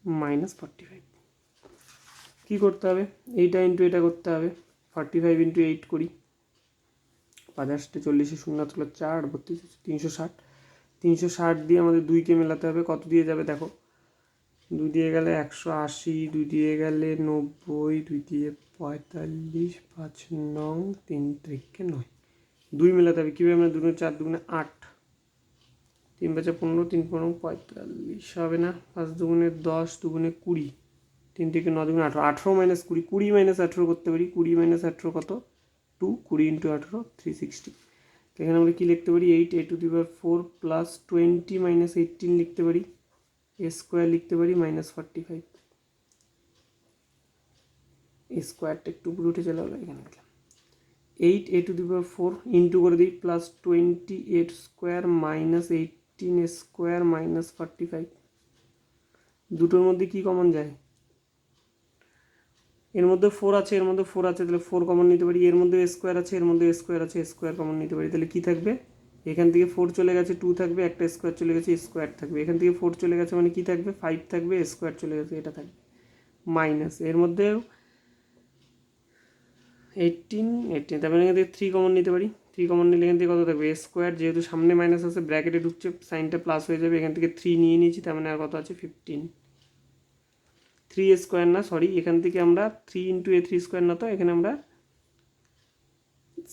minus 45। কী করতে হবে? এইটা ইন্টু এটা করতে হবে। 45 ইন্টু 8 করি, 50 40 শূন্য তুলো 4 32 360। 360 দিয়ে আমাদের 2কে মেলাতে হবে। কত দিয়ে যাবে দেখো? 2 দিয়ে গেলে 180, 2 দিয়ে গেলে 90, 2 দিয়ে 45, 5 9 3 3কে 9। 2 মেলাতে হবে কীভাবে? মানে 2 4 2 8, 3 5 15, 3 15 45 হবে না। 5 2 10, 2 20, 3 থেকে 9 2 18, 18 মাইনাস 20, 20 মাইনাস 18 করতে পারি। 20 মাইনাস 18 কত? 2, 20 ইন্টু 18 360। এখানে আমরা কী লিখতে পারি? 8a to the power 4 plus 20 minus 18 লিখতে পারি, এ স্কোয়ার লিখতে পারি মাইনাস 45। এ স্কোয়ারটা একটু উপরে উঠে চলে গেলো, এখানে লিখলাম 8a to the power 4 into করে দিই plus 28 square minus 18 square minus 45। দুটোর মধ্যে কী কমন যায়? এর মধ্যে 4 আছে, এর মধ্যে 4 আছে, তাহলে 4 কমন নিতে পারি। এর মধ্যে স্কোয়ার আছে, এর মধ্যে স্কোয়ার আছে, স্কোয়ার কমন নিতে পারি। তাহলে কী থাকবে? এখান থেকে 4 চলে গেছে, 2 থাকবে, একটা স্কোয়ার চলে গেছে, স্কোয়ার থাকবে। এখান থেকে 4 চলে গেছে মানে কী থাকবে? 5 থাকবে, স্কোয়ার চলে গেছে, এটা থাকবে মাইনাস। এর মধ্যে 18, তারপরে এখান থেকে 3 কমন নিতে পারি। 3 কমন নিলে এখান থেকে কত থাকবে? স্কোয়ার, যেহেতু সামনে মাইনাস আছে ব্র্যাকেটে ঢুকছে, সাইনটা প্লাস হয়ে যাবে। এখান থেকে 3 নিয়ে নিয়েছি, তার মানে আর কত আছে? 15। 3 স্কোয়ার না, সরি, এখান থেকে আমরা 3 ইন্টু এ 3 স্কোয়ার না, তো এখানে আমরা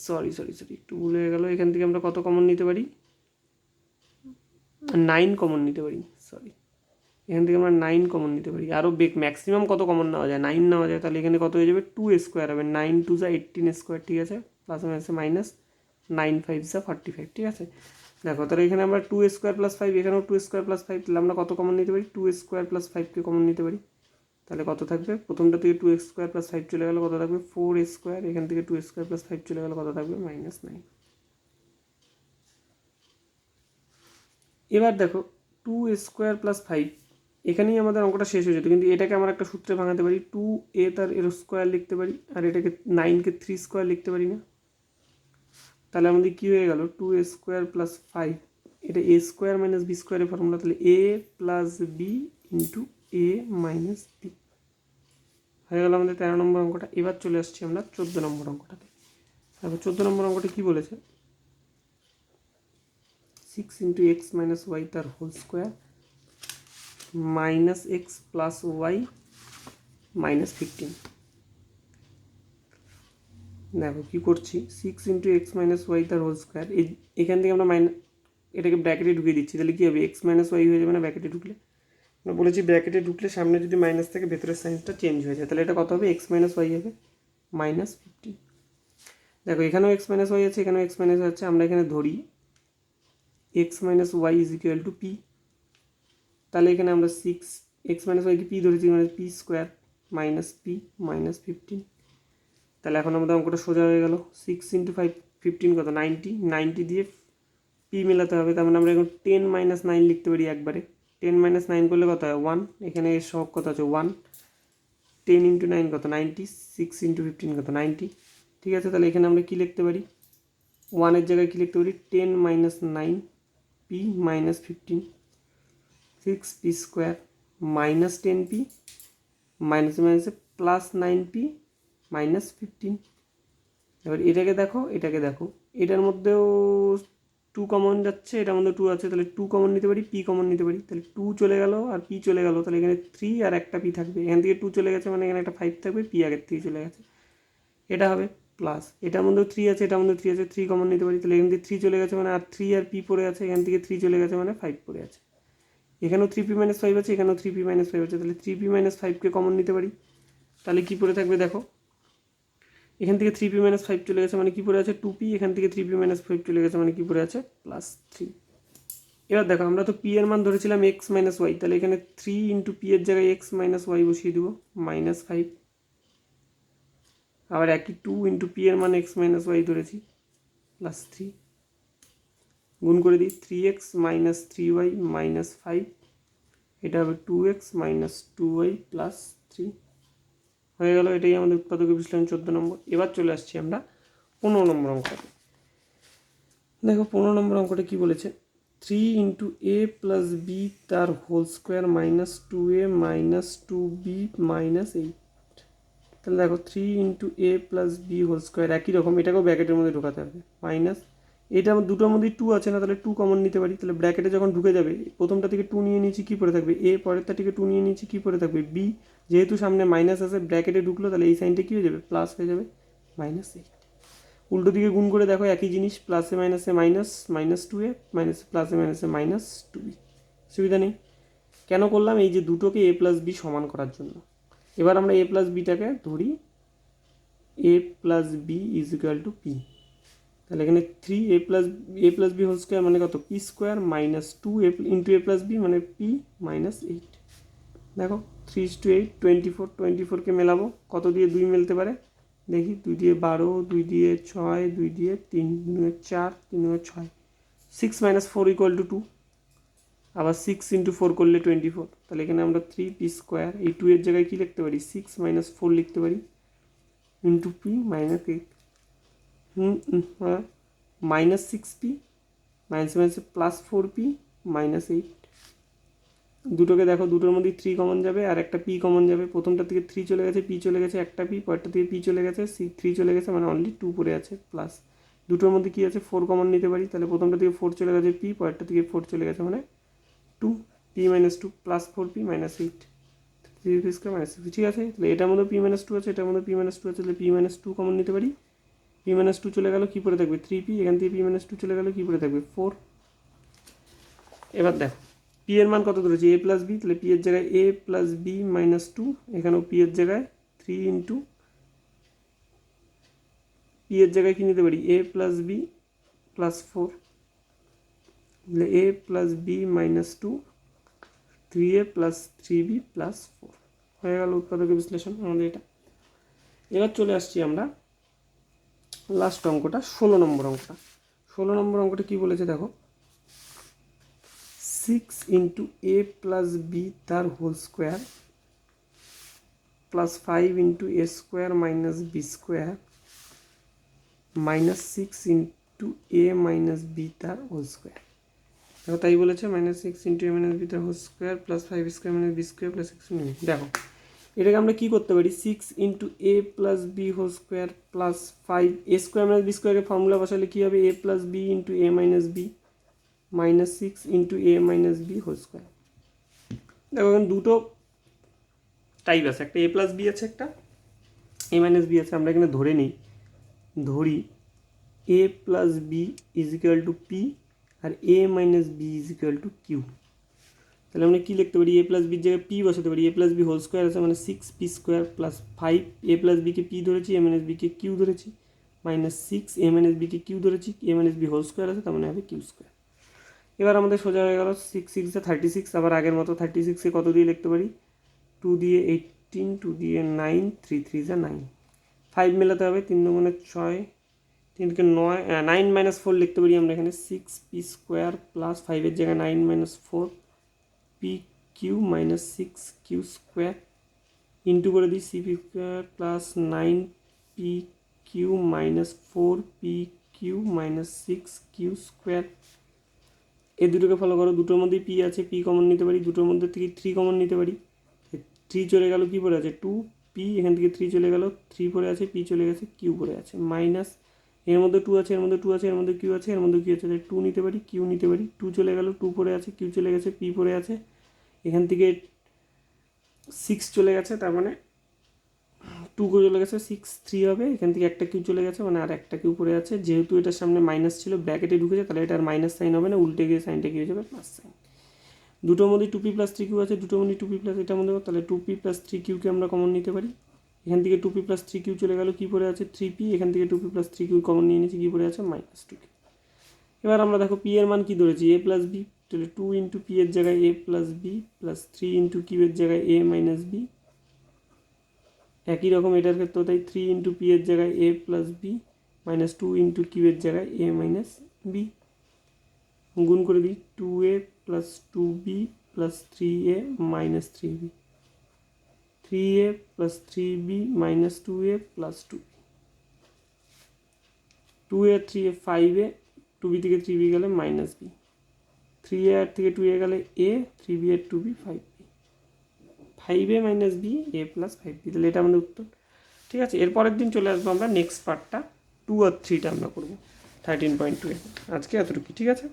সরি একটু ভুল হয়ে গেল। এখান থেকে আমরা কত কমন নিতে পারি? 9 কমন নিতে পারি, সরি। এখান থেকে আমরা 9 কমন নিতে পারি। আরও ম্যাক্সিমাম কত কমন নেওয়া যায়? 9 নেওয়া যায়। তাহলে এখানে কত হয়ে যাবে? 2 স্কোয়ার হবে। 9 2 যা 18 স্কোয়ার, ঠিক আছে, প্লাস মাইনাসে মাইনাস 9 5 যা 45, ঠিক আছে। দেখো তাহলে এখানে আমরা 2 স্কোয়ার প্লাস 5, এখানেও 2 স্কোয়ার প্লাস 5, তাহলে আমরা কত কমন নিতে পারি? 2 স্কোয়ার প্লাস 5কে কমন নিতে পারি। তাহলে কত থাকবে? প্রথমটা থেকে 2 স্কোয়ার প্লাস 5 চলে গেল, কত থাকবে? 4 স্কোয়ার। এখান থেকে 2 স্কোয়ার প্লাস 5 চলে গেল, কত থাকবে? মাইনাস 9। এবার দেখো 2 স্কোয়ার প্লাস 5, এখানেই আমাদের অঙ্কটা শেষ হয়ে যেত, কিন্তু এটাকে আমরা একটা সূত্রে ভাঙাতে পারি। 2a তার এর স্কোয়ার লিখতে পারি, আর এটাকে 9কে 3 স্কোয়ার লিখতে পারি না? তাহলে আমাদের কী হয়ে গেল? 2 স্কোয়ার প্লাস 5, এটা এ স্কোয়ার মাইনাস বি স্কোয়ারের ফর্মুলা। তাহলে এ প্লাস বি ইন্টু এ মাইনাস বি হয়ে গেল আমাদের 13 নম্বর অঙ্কটা। এবার চলে আসছি আমরা 14 নম্বর অঙ্কটাতে। তারপর 14 নম্বর অঙ্কটা কী বলেছে? 6 ইন্টু এক্স মাইনাস ওয়াই তার whole square minus X plus Y minus 15। দেখো কী করছি? 6 ইন্টু এক্স মাইনাস ওয়াই তার হোল স্কোয়ার, এখান থেকে আমরা এটাকে ব্র্যাকেটে ঢুকিয়ে দিচ্ছি। তাহলে কী হবে? এক্স মাইনাস ওয়াই হয়ে যাবে না ব্র্যাকেটে ঢুকলে? আমরা বলেছি ব্র্যাকেটে ঢুকলে সামনে যদি মাইনাস থাকে ভেতরের সাইন্সটা চেঞ্জ হয়ে যায়। তাহলে এটা কত হবে? এক্স মাইনাস ওয়াই হবে মাইনাস 15। দেখো এখানেও এক্স মাইনাস ওয়াই আছে, এখানেও এক্স মাইনাস ওয়াই আছে। আমরা এখানে ধরি X minus Y is equal to P. তাহলে এখানে আমরা 6 এক্স মাইনাস ওয়াইকে পি ধরেছি, মানে P square minus P minus 15। তাহলে এখন আমাদের অঙ্কটা সোজা হয়ে গেল। 6 ইন্টু 5 15 কত? 90। 90 দিয়ে পি মেলাতে হবে, তার মানে আমরা এখন 10 - 9 লিখতে পারি একবারে। 10 - 9 করলে কত হয় 1, এখানে এর সহগ কত আছে 1, 10 × 9 কত 90, 6 × 15 কত 90। ঠিক আছে, তাহলে এখানে আমরা কি লিখতে পারি, 1-এর জায়গায় কি লিখতে পারি 10 - 9 P minus 15, 6p square minus 10p মাইনাসে মাইনাসে প্লাস 9p মাইনাস 15। এবার এটাকে দেখো, এটাকে দেখো, এটার মধ্যেও 2 কমন যাচ্ছে, এটার মধ্যে 2 আছে, তাহলে 2 কমন নিতে পারি, পি কমন নিতে পারি, তাহলে 2 চলে গেল আর পি চলে গেল, তাহলে এখানে 3 আর একটা পি থাকবে, এখান থেকে 2 চলে গেছে মানে এখানে একটা 5 থাকবে, পি আগের থেকে চলে গেছে, এটা হবে প্লাস, এটার মধ্যেও 3 আছে, এটার মধ্যে 3 আছে, 3 কমন নিতে পারি, তাহলে এখান থেকে 3 চলে গেছে মানে আর 3 আর পি পড়ে আছে, এখান থেকে 3 চলে গেছে মানে 5 পড়ে আছে, এখানেও 3p - 5 আছে, এখানেও 3p - 5 আছে, তাহলে 3p - 5কে কমন নিতে পারি, তাহলে কী পড়ে থাকবে দেখো, এখান থেকে 3p - 5 চলে গেছে মানে কী পড়ে আছে 2p, এখান থেকে 3p - 5 চলে গেছে মানে কী পড়ে আছে +3। এবার দেখো আমরা তো p এর মান ধরেছিলাম x - y, তাহলে এখানে 3 × p এর জায়গায় x - y বসিয়ে দেবো -5, আবার একই 2 × p এর মান x - y ধরেছি +3, গুণ করে দিই 3x - 3y -5, এটা হবে 2x - 2y +3 হয়ে গেল। এটাই আমাদের উৎপাদকের বিশ্লেষণ 14 নম্বর। এবার চলে আসছি আমরা 15 নম্বর অঙ্কতে। দেখো 15 নম্বর অঙ্কটা কী বলেছে, 3 × a + b তার হোল স্কোয়ার -2a - 2b -8। তাহলে দেখো 3 × a + b হোল স্কোয়ার একই রকম, এটাকেও ব্র্যাকেটের মধ্যে ঢোকাতে হবে, মাইনাস এটা আমার দুটোর মধ্যেই 2 আছে না, তাহলে 2 কমন নিতে পারি, তাহলে ব্র্যাকেটে যখন ঢুকে যাবে প্রথমটা থেকে 2 নিয়ে নিয়েছি, কী পড়ে থাকবে a, পরেরটা থেকে 2 নিয়ে নিয়েছি, কী পড়ে থাকবে b, যেহেতু সামনে মাইনাস আছে ব্র্যাকেটে ঢুকলো তাহলে এই সাইনটা কী হয়ে যাবে প্লাস হয়ে যাবে -8। উল্টো দিকে গুণ করে দেখো একই জিনিস, প্লাসে মাইনাসে মাইনাস -2a মাইনাসে প্লাসে মাইনাসে -2b, সুবিধা নেই। কেন করলাম, এই যে দুটোকে a + b সমান করার জন্য। এবার আমরা a + bটাকে ধরি a + b = p, তাহলে এখানে 3a + b হোল স্কোয়ার মানে কত p square -2a × a + b মানে p -8। দেখো 3:8 24, 24কে মেলাবো, কত দিয়ে 2 মেলতে পারে দেখি, 2 দিয়ে 12, 2 দিয়ে 6, 2 দিয়ে 3, 2 দিয়ে 4, 3 দিয়ে 6, 6 - 4 = 2, আবার 6 × 4 করলে 24, তাহলে এখানে আমরা 3p স্কোয়ার, এই 2 এর জায়গায় কী লিখতে পারি 6 - 4 লিখতে পারি ইন্টু p -8, -6p মাইনাসে +4p -8। দুটোকে দেখো, দুটোর মধ্যে 3 কমন যাবে আর একটা p কমন যাবে, প্রথমটা থেকে 3 চলে গেছে, p চলে গেছে, একটা p, পরেরটা থেকে p চলে গেছে, 3 চলে গেছে মানে অনলি 2 পড়ে আছে, প্লাস দুটোর মধ্যে কী আছে 4 কমন নিতে পারি, তাহলে প্রথমটা থেকে 4 চলে গেছে p, পরেরটা থেকে 4 চলে গেছে মানে 2, p - 2 +4p -8, 3p স্কোয়ার -6, ঠিক আছে। তাহলে এটার মধ্যে p - 2 আছে, এটার মধ্যে p - 2 আছে, তাহলে p - 2 কমন নিতে পারি, p - 2 চলে গেল, কী পড়ে থাকবে 3p, এখান থেকে p - 2 চলে গেল, কী পড়ে থাকবে 4। এবার দেখো p এর মান কত ধরেছি a + b, তাহলে p এর জায়গায় a + b - 2, এখানেও p এর জায়গায় 3 × p এর জায়গায় কী নিতে পারি a + b + 4, তাহলে a + b - 2, 3a + 3b + 4 হয়ে গেল উৎপাদকের বিশ্লেষণ আমাদের এটা। এবার চলে আসছি আমরা লাস্ট অঙ্কটা 16 নম্বর অঙ্কটা। 16 নম্বর অঙ্কটা কী বলেছে দেখো, 6 × a + b তার whole square +5 × a square - b square -6 × a - b তার হোল স্কোয়ার। দেখো তাই বলেছে, -6 × a - b তার whole square +5 square - b square +6 × দেখো এটাকে আমরা কী করতে পারি, 6 × a + b whole square +5 a square - b স্কোয়ারের ফর্মুলা বসালে কী হবে a + b × a - b -6 × a - b whole square. দেখো এখন দুটো টাইপ আছে, একটা a + b আছে, একটা a - b আছে। আমরা এখানে ধরে নিই, ধরি a + b = p R a - b = q। তাহলে আমরা কী লিখতে পারি, a + b জায়গায় p বসাতে পারি, a + b হোল স্কোয়ার আছে মানে 6p square +5, a + b K p ধরেছি, a - b কে q ধরেছি, -6 a - b কে q ধরেছি, a - b হোল স্কোয়ার আছে তার মানে হবে q স্কোয়ার। এবার আমাদের সোজা হয়ে গেল 6 6 36, আবার আগের মতো 36কে কত দিয়ে লিখতে পারি 2 দিয়ে 18, 2 দিয়ে 9, 3 3 9, 5 মেলাতে হবে, 3 × 6 3 9 9 মাইনাস 4 লিখতে পারি আমরা এখানে 6p স্কোয়ার প্লাস 5 জায়গায় 9 minus 4 P Q minus 6 Q square into করে দিই CP square plus 9p Q minus 4p Q minus 6 Q square. এই দুটোকে ফলো করো, দুটোর মধ্যেই পি আছে, পি কমন নিতে পারি, দুটোর মধ্যে থেকে 3 কমন নিতে পারি। 3 চলে গেল, কী পড়ে আছে 2p, এখান থেকে 3 চলে গেল, 3 পড়ে আছে, পি চলে গেছে, কিউ পড়ে আছে, মাইনাস এর মধ্যে 2 আছে, এর মধ্যে 2 আছে, এর মধ্যে কিউ আছে, এর মধ্যে কিউ আছে, 2 নিতে পারি, কিউ নিতে পারি, 2 চলে গেল, 2 পড়ে আছে, কিউ চলে গেছে, পি পড়ে আছে, এখান থেকে 6 চলে গেছে, তার মানে 2 চলে গেছে, 6 3 হবে, এখান থেকে একটা কিউ চলে গেছে, মানে আর একটা কিউ পড়ে আছে। যেহেতু এটার সামনে মাইনাস ছিল, ব্র্যাকেটে ঢুকেছে, তাহলে এটা আর মাইনাস সাইন হবে না, উল্টে গিয়ে সাইনটা কী হয়ে যাবে প্লাস সাইন। দুটোর মধ্যে 2p প্লাস 3 কিউ আছে, দুটোর মধ্যে 2p প্লাস এটার মধ্যে, তাহলে 2p প্লাস 3 কিউকে আমরা কমন নিতে পারি। এখান থেকে 2p প্লাস 3 কিউ চলে গেল, কী পড়ে আছে 3p, এখান থেকে 2p প্লাস 3 কিউ কমন নিয়ে নিয়েছি, কী পড়ে আছে মাইনাস 2 কিউ। এবার আমরা দেখো পি এর মান কী ধরেছি, এ প্লাস বি, তাহলে 2 ইন্টু পি এর জায়গায় A plus B plus 3 into Q এর জায়গায় এ মাইনাস বি। একই রকম এটার ক্ষেত্রেও তাই, 3 ইন্টু পি এর জায়গায় A plus B minus 2 into Q এর জায়গায় এ মাইনাস বি। গুণ করে দিই 2a plus 2b plus 3a minus 3b, 3a plus 3b minus 2a plus 2, 2a 3a 5a, 2b থেকে 3b গেলে মাইনাস b, 3a থেকে 2a গেলে a, 3b আর 2b 5b, 5a minus b a plus 5b। তাহলে এটা আমাদের উত্তর। ঠিক আছে, এরপরের দিন চলে আসবো আমরা নেক্সট পার্টটা 2 আর 3টা আমরা করবো 13.2 আজকে এতটুকু। ঠিক আছে।